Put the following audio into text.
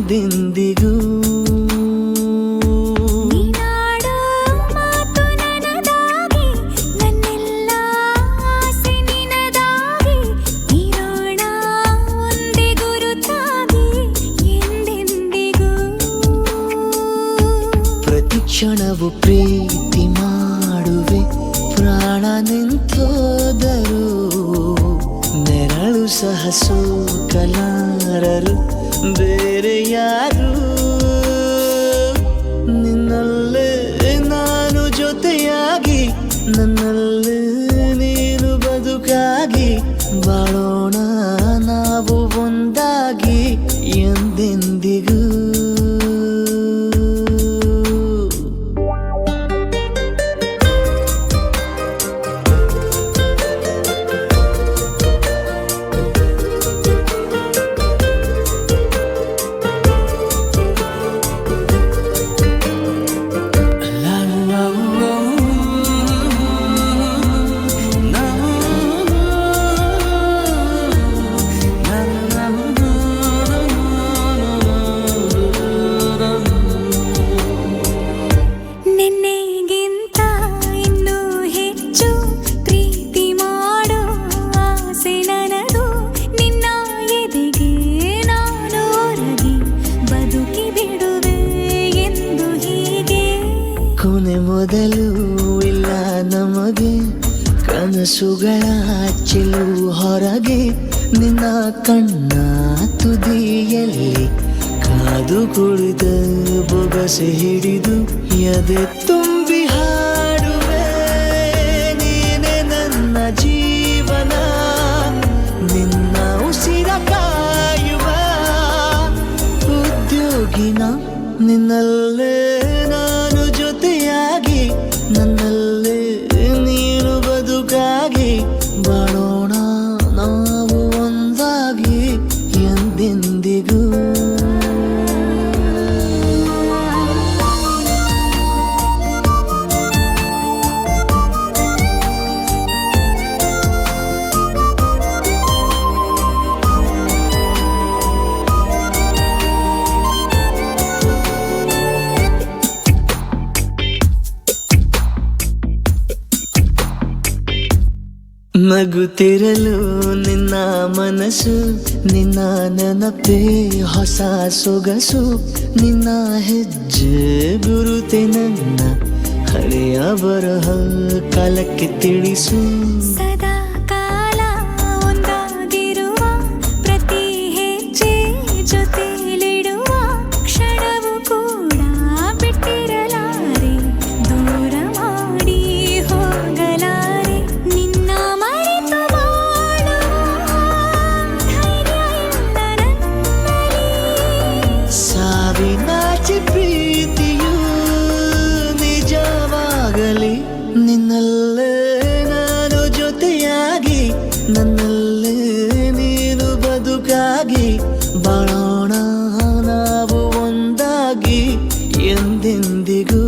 ಎಂದೆಂದಿಗೂ. ಕ್ಷಣವು ಪ್ರೀತಿ ಮಾಡುವೆ ಪ್ರಾಣ ನಿಂತೋದರು, ನೆರಳು ಸಹ ಸೋಕಲಾರರು ಬೇರೆ ಯಾರು. ನಿನ್ನಲ್ಲೇ ನಾನು ಜೊತೆಯಾಗಿ, ನನ್ನಲ್ಲೇ ನೀನು ಬದುಕಾಗಿ, ಬಾಳೋಣ ನಾವು ಒಂದಾಗಿ ಎಂದೆಂದಿಗೂ. ಕೊನೆ ಮೊದಲು ಇಲ್ಲ ನಮಗೆ, ಕನಸುಗಳ ಚೆಲು ಹೊರಗೆ, ನಿನ್ನ ಕಣ್ಣ ತುದಿಯಲ್ಲಿ ಕಾದು ಕುಳಿತ ಬೊಗಸೆ ಹಿಡಿದು ಎದೆ ತುಂಬಿ ಹಾಡುವೆ. ನೀನೆ ನನ್ನ ಜೀವನ, ನಿನ್ನ ಉಸಿರ ಕಾಯುವ ಉದ್ಯೋಗಿನ, ನಿನ್ನಲ್ಲೇ ನಾನು ಜೊತೆಯಾಗಿ, ನನ್ನಲ್ಲೇ ನೀನು ಬದುಕಾಗಿ, ಬಾಳೋಣ ನಾವು ಒಂದಾಗಿ ಎಂದೆಂದಿಗೂ. ನಗುತ್ತಿರಲು ನಿನ್ನ ಮನಸ್ಸು, ನಿನ್ನ ನೆನಪೇ ಹೊಸ ಸೊಗಸು, ನಿನ್ನ ಹೆಜ್ಜೆ ಗುರುತೆ ನನ್ನ ಹಳೆಯ ಬರಹ ಕಾಲಕ್ಕೆ ತಿಳಿಸು. ಸದಾ ಕಾಲ ಒಂದಾಗಿರುವ ಪ್ರತಿ ಹೆಜ್ಜೆ ಜೊತೆಲಿಡುವ ಕ್ಷಣವು ಕೂಡ ಬಿಟ್ಟಿರಲಾರೆ, ದೂರ ಮಾಡಿ ಹೋಗಲಾರೆ. ನಿನ್ನ ಮರೆತು ಬಾಳುವ ಧೈರ್ಯ ಇಲ್ಲ ನನ್ನಲ್ಲಿ. ಸಾವಿನಾಚೆ ಪ್ರೀತಿಯು ನಿಜವಾಗಲಿ, ನಿನ್ನಲ್ಲೇ ನಾನು ಜೊತೆಯಾಗಿ, ನನ್ನಲ್ಲೇ ನೀನು ಬದುಕಾಗಿ, ಬಾಳೋಣ ನಾವು ಒಂದಾಗಿ ಎಂದೆಂದಿಗೂ.